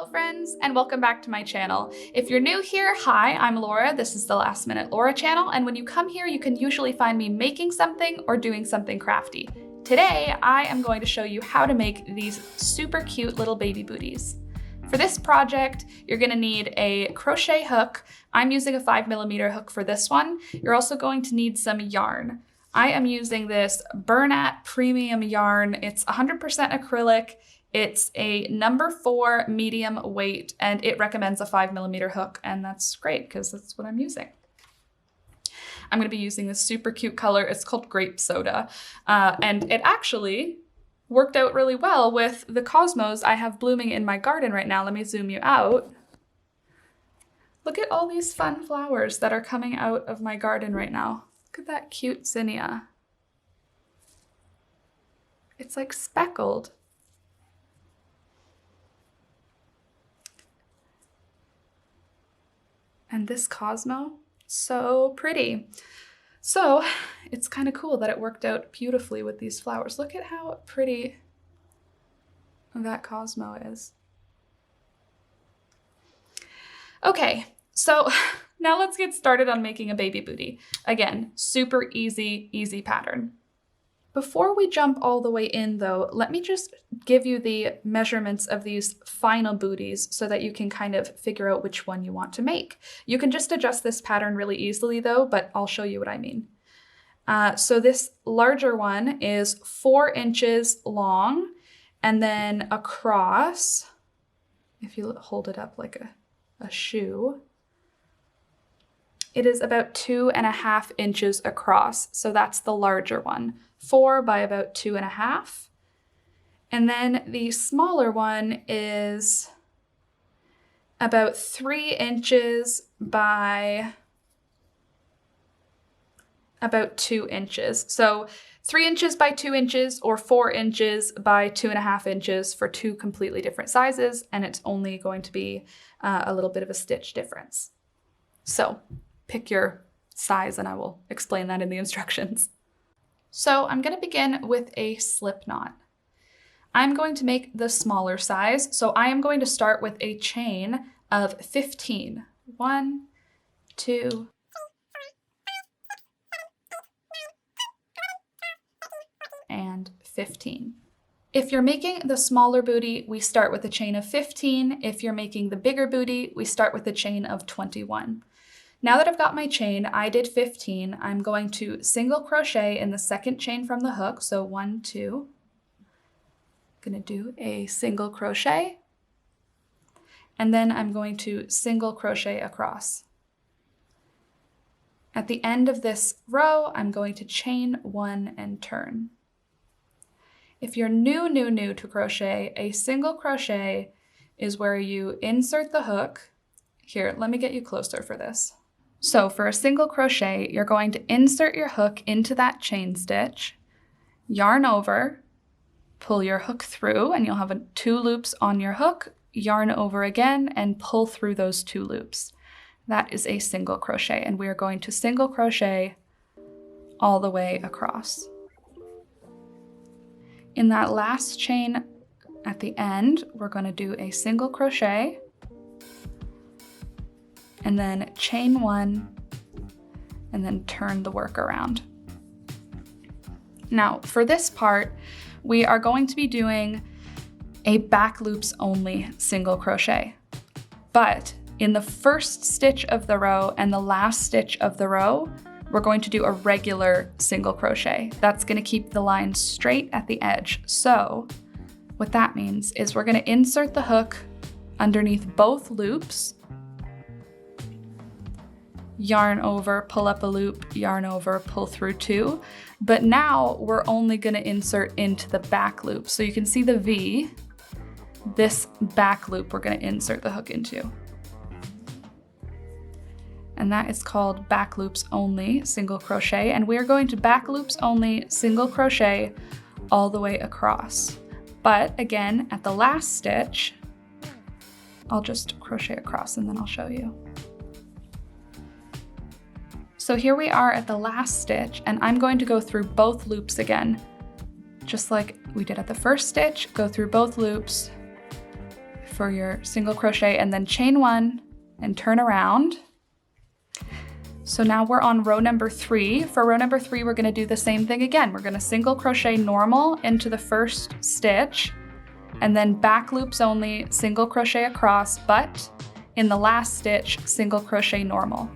Hello friends, and welcome back to my channel. If you're new here, hi, I'm Laura. This is the Last Minute Laura channel, and when you come here, you can usually find me making something or doing something crafty. Today, I am going to show you how to make these super cute little baby booties. For this project, you're gonna need a crochet hook. I'm using a 5mm hook for this one. You're also going to need some yarn. I am using this Bernat premium yarn. It's 100% acrylic. It's a number 4 medium weight, and it recommends a 5mm hook, and that's great because that's what I'm using. I'm gonna be using this super cute color. It's called Grape Soda, and it actually worked out really well with the cosmos I have blooming in my garden right now. Let me zoom you out. Look at all these fun flowers that are coming out of my garden right now. Look at that cute zinnia. It's like speckled. And this Cosmo, so pretty. So it's kind of cool that it worked out beautifully with these flowers. Look at how pretty that Cosmo is. Okay, so now let's get started on making a baby booty. Again, super easy pattern. Before we jump all the way in though, let me just give you the measurements of these final booties so that you can kind of figure out which one you want to make. You can just adjust this pattern really easily though, but I'll show you what I mean. So this larger one is 4 inches long, and then across, if you hold it up like a shoe, it is about 2.5 inches across. So that's the larger one. 4 by about 2.5. And then the smaller one is about 3 inches by about 2 inches. So 3 inches by 2 inches or 4 inches by 2.5 inches for 2 completely different sizes. And it's only going to be a little bit of a stitch difference. So pick your size and I will explain that in the instructions. So I'm going to begin with a slip knot. I'm going to make the smaller size, so I am going to start with a chain of 15. 1, 2, and 15. If you're making the smaller booty, we start with a chain of 15. If you're making the bigger booty, we start with a chain of 21. Now that I've got my chain, I did 15. I'm going to single crochet in the second chain from the hook. So 1, 2. I'm going to do a single crochet. And then I'm going to single crochet across. At the end of this row, I'm going to chain 1 and turn. If you're new to crochet, a single crochet is where you insert the hook. Here, let me get you closer for this. So for a single crochet, you're going to insert your hook into that chain stitch, yarn over, pull your hook through, and you'll have 2 loops on your hook, yarn over again, and pull through those 2 loops. That is a single crochet, and we are going to single crochet all the way across. In that last chain at the end, we're going to do a single crochet, and then chain 1, and then turn the work around. Now, for this part, we are going to be doing a back loops only single crochet. But in the first stitch of the row and the last stitch of the row, we're going to do a regular single crochet. That's going to keep the line straight at the edge. So what that means is we're going to insert the hook underneath both loops, yarn over, pull up a loop, yarn over, pull through 2. But now we're only going to insert into the back loop. So you can see the V, this back loop we're going to insert the hook into. And that is called back loops only single crochet. And we're going to back loops only single crochet all the way across. But again, at the last stitch, I'll just crochet across and then I'll show you. So here we are at the last stitch, and I'm going to go through both loops again. Just like we did at the first stitch, go through both loops for your single crochet and then chain 1 and turn around. So now we're on row number 3. For row number 3, we're gonna do the same thing again. We're gonna single crochet normal into the first stitch and then back loops only, single crochet across, but in the last stitch, single crochet normal.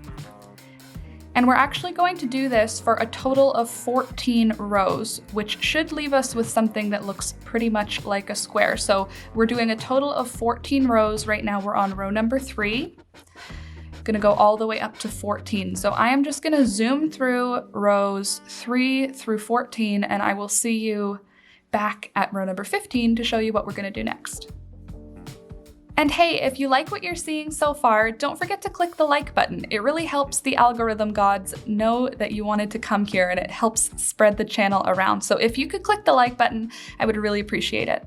And we're actually going to do this for a total of 14 rows, which should leave us with something that looks pretty much like a square. So we're doing a total of 14 rows. Right now we're on row number 3. Gonna go all the way up to 14. So I am just gonna zoom through rows 3 through 14 and I will see you back at row number 15 to show you what we're gonna do next. And hey, if you like what you're seeing so far, don't forget to click the like button. It really helps the algorithm gods know that you wanted to come here and it helps spread the channel around. So if you could click the like button, I would really appreciate it.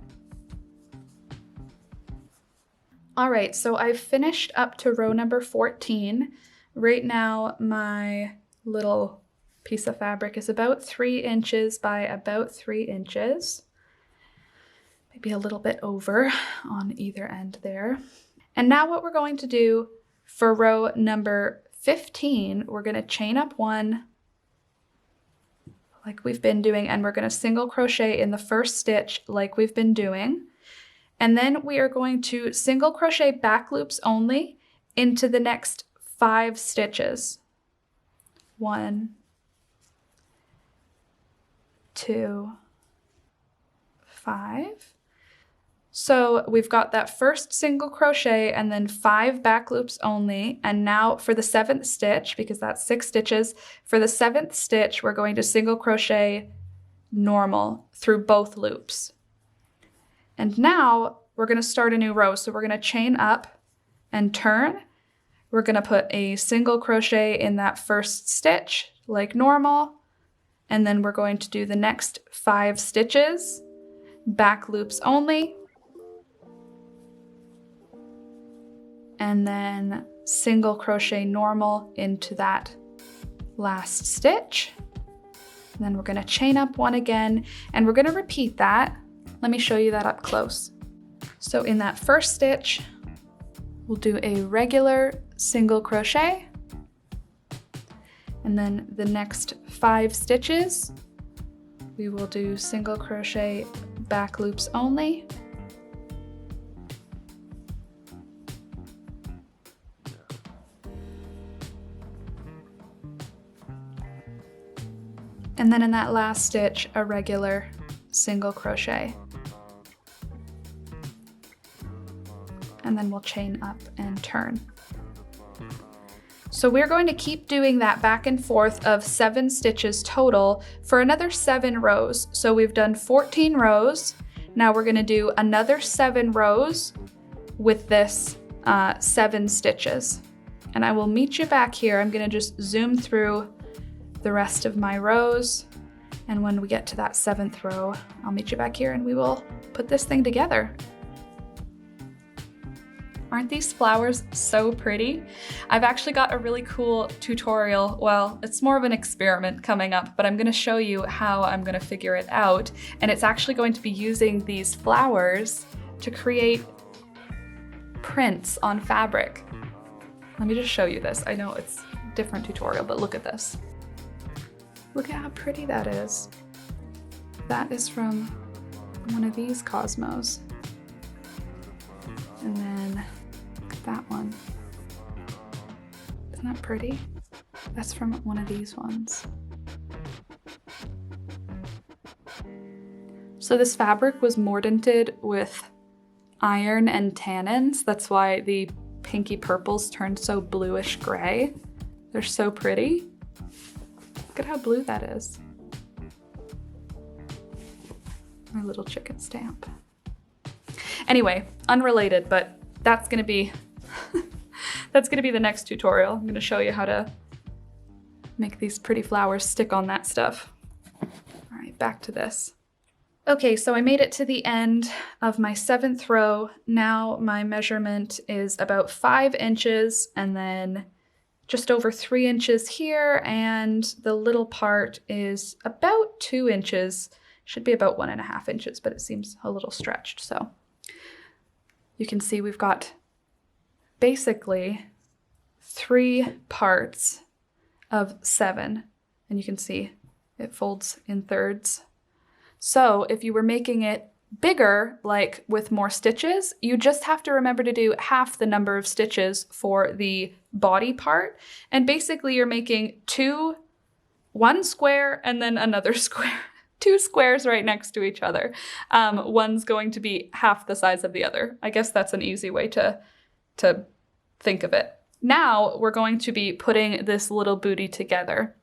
All right, so I've finished up to row number 14. Right now, my little piece of fabric is about 3 inches by about 3 inches. Maybe a little bit over on either end there. And now what we're going to do for row number 15, we're gonna chain up 1 like we've been doing, and we're gonna single crochet in the first stitch like we've been doing. And then we are going to single crochet back loops only into the next 5 stitches. 1, 2, 5. So we've got that first single crochet and then 5 back loops only. And now for the 7th stitch, because that's 6 stitches, for the 7th stitch, we're going to single crochet normal through both loops. And now we're gonna start a new row. So we're gonna chain up and turn. We're gonna put a single crochet in that first stitch like normal. And then we're going to do the next 5 stitches, back loops only. And then single crochet normal into that last stitch. And then we're gonna chain up 1 again, and we're gonna repeat that. Let me show you that up close. So in that first stitch, we'll do a regular single crochet. And then the next 5 stitches, we will do single crochet back loops only. And then in that last stitch, a regular single crochet. And then we'll chain up and turn. So we're going to keep doing that back and forth of 7 stitches total for another 7 rows. So we've done 14 rows. Now we're gonna do another 7 rows with this 7 stitches. And I will meet you back here. I'm gonna just zoom through the rest of my rows. And when we get to that 7th row, I'll meet you back here and we will put this thing together. Aren't these flowers so pretty? I've actually got a really cool tutorial. Well, it's more of an experiment coming up, but I'm gonna show you how I'm gonna figure it out. And it's actually going to be using these flowers to create prints on fabric. Let me just show you this. I know it's a different tutorial, but look at this. Look at how pretty that is. That is from one of these Cosmos. And then that one. Isn't that pretty? That's from one of these ones. So this fabric was mordanted with iron and tannins. That's why the pinky purples turned so bluish gray. They're so pretty. Look at how blue that is. My little chicken stamp. Anyway, unrelated, but that's gonna be that's gonna be the next tutorial. I'm gonna show you how to make these pretty flowers stick on that stuff. All right, back to this. Okay, so I made it to the end of my 7th row. Now my measurement is about 5 inches and then just over 3 inches here, and the little part is about 2 inches. Should be about 1.5 inches, but it seems a little stretched, so. you can see we've got basically 3 parts of 7, and you can see it folds in thirds. So if you were making it bigger, like with more stitches, you just have to remember to do half the number of stitches for the body part. And basically you're making one square and then another square. 2 squares right next to each other. One's going to be half the size of the other. I guess that's an easy way to think of it. Now we're going to be putting this little booty together.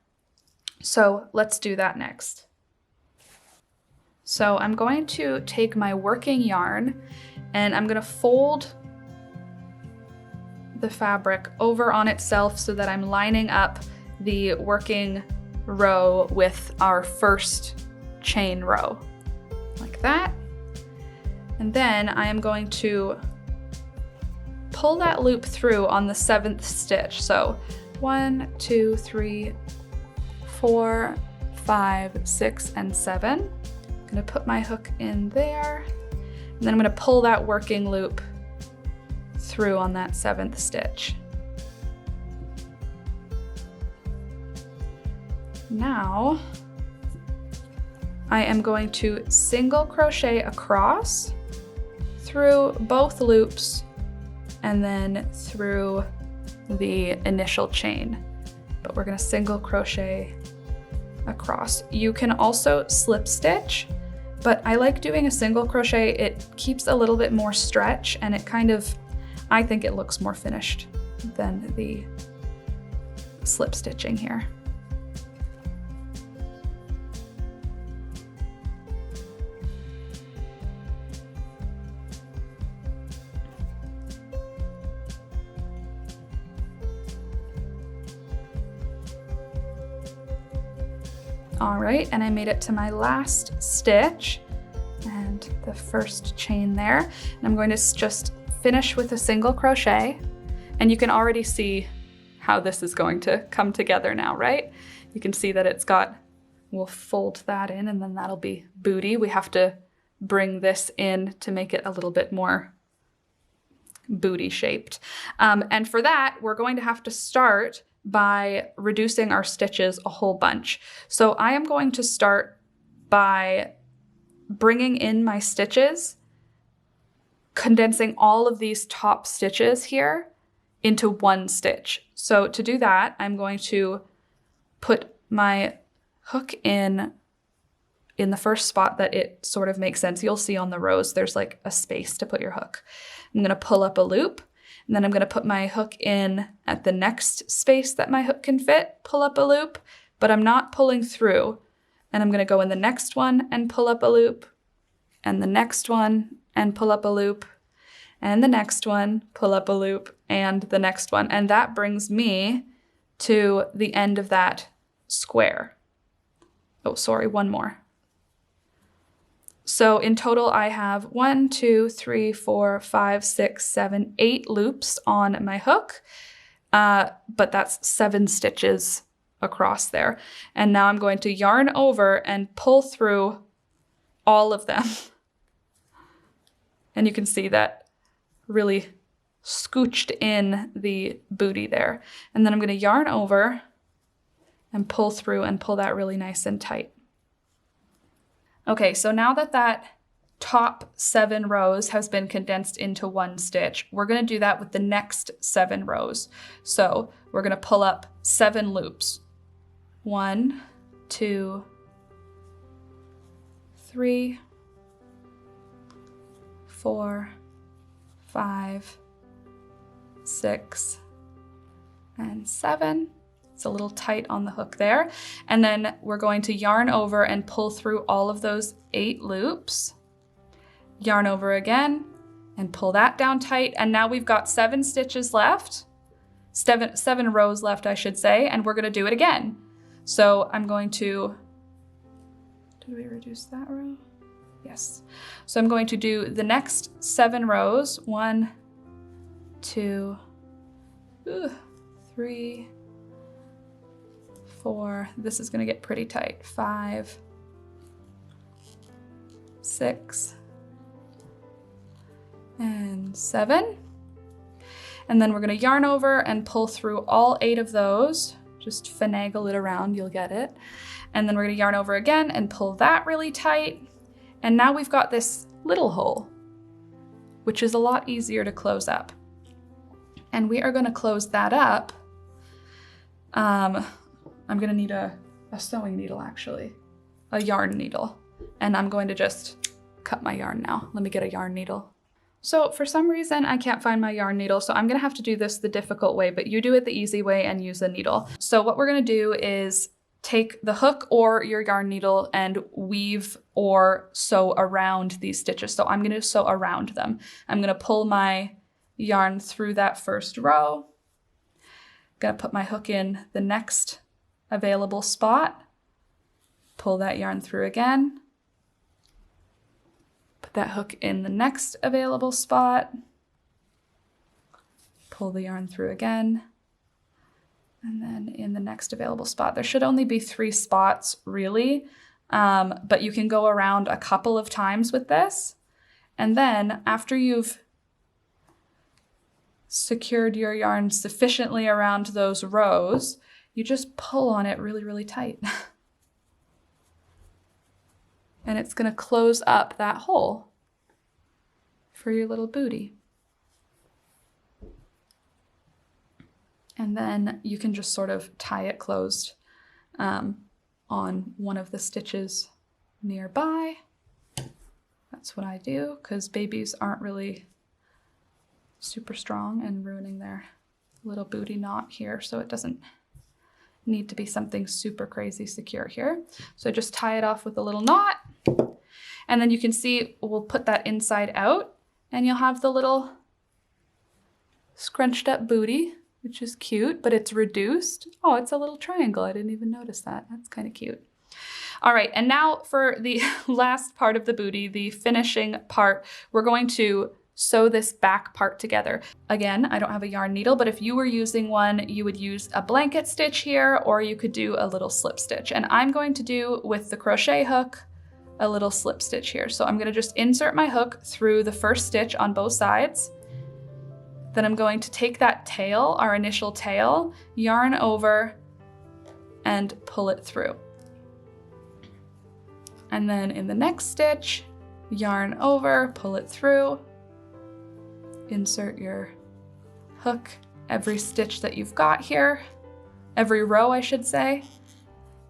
So let's do that next. So I'm going to take my working yarn and I'm going to fold the fabric over on itself so that I'm lining up the working row with our first chain row, like that. And then I am going to pull that loop through on the 7th stitch. So 1, 2, 3, 4, 5, 6, and 7. I'm gonna put my hook in there, and then I'm gonna pull that working loop through on that 7th stitch. Now, I am going to single crochet across through both loops and then through the initial chain. But we're gonna single crochet across. You can also slip stitch, but I like doing a single crochet. It keeps a little bit more stretch and it kind of, I think it looks more finished than the slip stitching here. All right, and I made it to my last stitch and the first chain there. And I'm going to just finish with a single crochet. And you can already see how this is going to come together now, right? You can see that it's got, we'll fold that in and then that'll be booty. We have to bring this in to make it a little bit more booty shaped. And for that, we're going to have to start by reducing our stitches a whole bunch. So I am going to start by bringing in my stitches, condensing all of these top stitches here into one stitch. So to do that, I'm going to put my hook in the first spot that it sort of makes sense. You'll see on the rows, there's like a space to put your hook. I'm gonna pull up a loop, and then I'm gonna put my hook in at the next space that my hook can fit, pull up a loop, but I'm not pulling through. And I'm gonna go in the next one and pull up a loop, and the next one and pull up a loop, and the next one, pull up a loop, and the next one. And that brings me to the end of that square. Oh, sorry, one more. So in total, I have 1, 2, 3, 4, 5, 6, 7, 8 loops on my hook, but that's 7 stitches across there. And now I'm going to yarn over and pull through all of them. And you can see that really scooched in the booty there. And then I'm going to yarn over and pull through and pull that really nice and tight. Okay, so now that that top 7 rows has been condensed into one stitch, we're gonna do that with the next 7 rows. So we're gonna pull up 7 loops. 1, 2, 3, 4, 5, 6, and 7. It's a little tight on the hook there. And then we're going to yarn over and pull through all of those 8 loops. Yarn over again and pull that down tight. And now we've got 7 stitches left, 7 rows left, I should say, and we're gonna do it again. So I'm going to, did we reduce that row? Yes. So I'm going to do the next 7 rows. 1, 2, 3, 4, this is gonna get pretty tight. 5, 6, and 7. And then we're gonna yarn over and pull through all 8 of those. Just finagle it around, you'll get it. And then we're gonna yarn over again and pull that really tight. And now we've got this little hole, which is a lot easier to close up. And we are gonna close that up. I'm gonna need a sewing needle actually, a yarn needle. And I'm going to just cut my yarn now. Let me get a yarn needle. So for some reason, I can't find my yarn needle, so I'm gonna have to do this the difficult way, but you do it the easy way and use a needle. So what we're gonna do is take the hook or your yarn needle and weave or sew around these stitches. So I'm gonna sew around them. I'm gonna pull my yarn through that first row. Gonna put my hook in the next available spot. Pull that yarn through again. Put that hook in the next available spot. Pull the yarn through again. And then in the next available spot. There should only be 3 spots really, but you can go around a couple of times with this. And then after you've secured your yarn sufficiently around those rows, you just pull on it really, really tight. And it's gonna close up that hole for your little booty. And then you can just sort of tie it closed on one of the stitches nearby. That's what I do, because babies aren't really super strong and ruining their little booty knot here, so it doesn't need to be something super crazy secure here. So just tie it off with a little knot, and then you can see we'll put that inside out, and you'll have the little scrunched up booty, which is cute, but it's reduced. Oh, it's a little triangle. I didn't even notice that. That's kind of cute. All right, and now for the last part of the booty, the finishing part, we're going to sew this back part together. Again, I don't have a yarn needle, but if you were using one, you would use a blanket stitch here, or you could do a little slip stitch. And I'm going to do, with the crochet hook, a little slip stitch here. So I'm gonna just insert my hook through the first stitch on both sides. Then I'm going to take that tail, our initial tail, yarn over and pull it through. And then in the next stitch, yarn over, pull it through. Insert your hook every stitch that you've got here, every row I should say.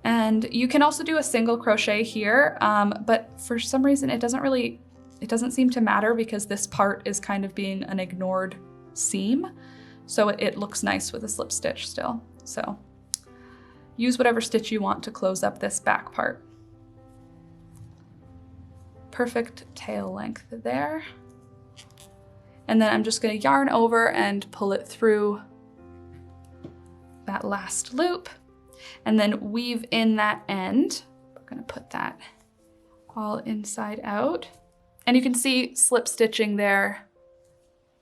And you can also do a single crochet here, but for some reason it doesn't seem to matter because this part is kind of being an ignored seam. So it looks nice with a slip stitch still. So use whatever stitch you want to close up this back part. Perfect tail length there. And then I'm just gonna yarn over and pull it through that last loop and then weave in that end. We're gonna put that all inside out. And you can see slip stitching there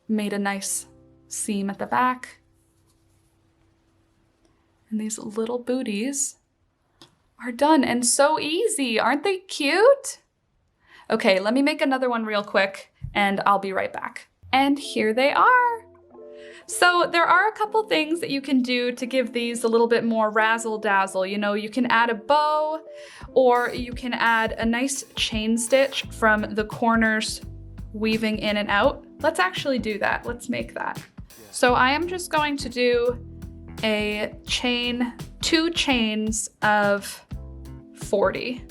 made a nice seam at the back. And these little booties are done and so easy. Aren't they cute? Okay, let me make another one real quick and I'll be right back. And here they are. So there are a couple things that you can do to give these a little bit more razzle dazzle. You know, you can add a bow or you can add a nice chain stitch from the corners weaving in and out. Let's actually do that. Let's make that. So I am just going to do a chain, 2 chains of 40.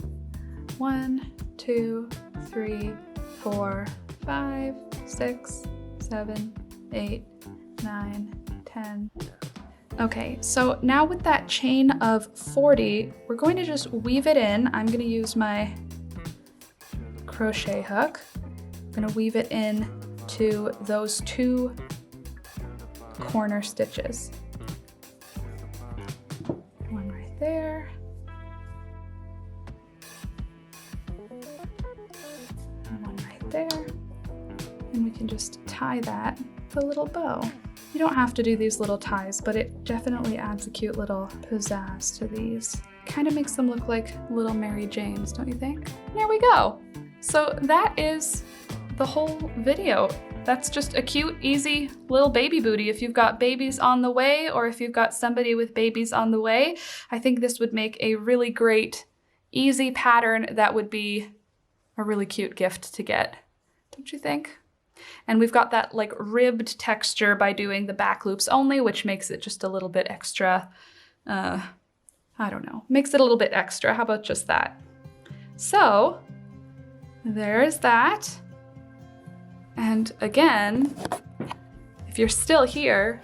1, 2, 3, 4, 5, 6, 7, 8, 9, 10. Okay, so now with that chain of 40, we're going to just weave it in. I'm gonna use my crochet hook. I'm gonna weave it in to those 2 corner stitches. One right there. And one right there. And we can just tie that with a little bow. You don't have to do these little ties, but it definitely adds a cute little pizzazz to these. Kind of makes them look like little Mary Janes, don't you think? There we go. So that is the whole video. that's just a cute, easy little baby booty. If you've got babies on the way, or if you've got somebody with babies on the way, I think this would make a really great, easy pattern that would be a really cute gift to get. Don't you think? And we've got that like ribbed texture by doing the back loops only, which makes it just a little bit extra, I don't know, makes it a little bit extra. How about just that? So there's that. And again, if you're still here,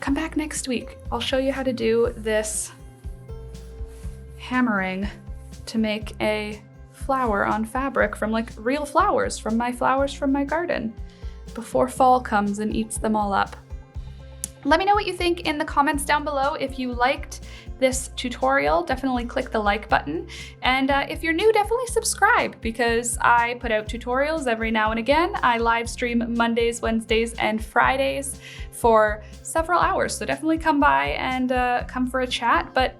come back next week. I'll show you how to do this hammering to make a flower on fabric from like real flowers from my garden before fall comes and eats them all up. Let me know what you think in the comments down below. If you liked this tutorial, definitely click the like button. And if you're new, definitely subscribe, because I put out tutorials every now and again. I live stream Mondays, Wednesdays, and Fridays for several hours. So definitely come by and come for a chat. But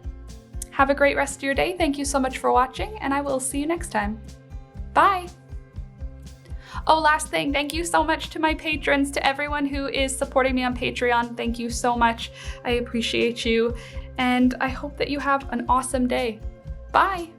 have a great rest of your day. Thank you so much for watching, and I will see you next time. Bye. Oh, last thing, thank you so much to my patrons, to everyone who is supporting me on Patreon. Thank you so much. I appreciate you, and I hope that you have an awesome day. Bye.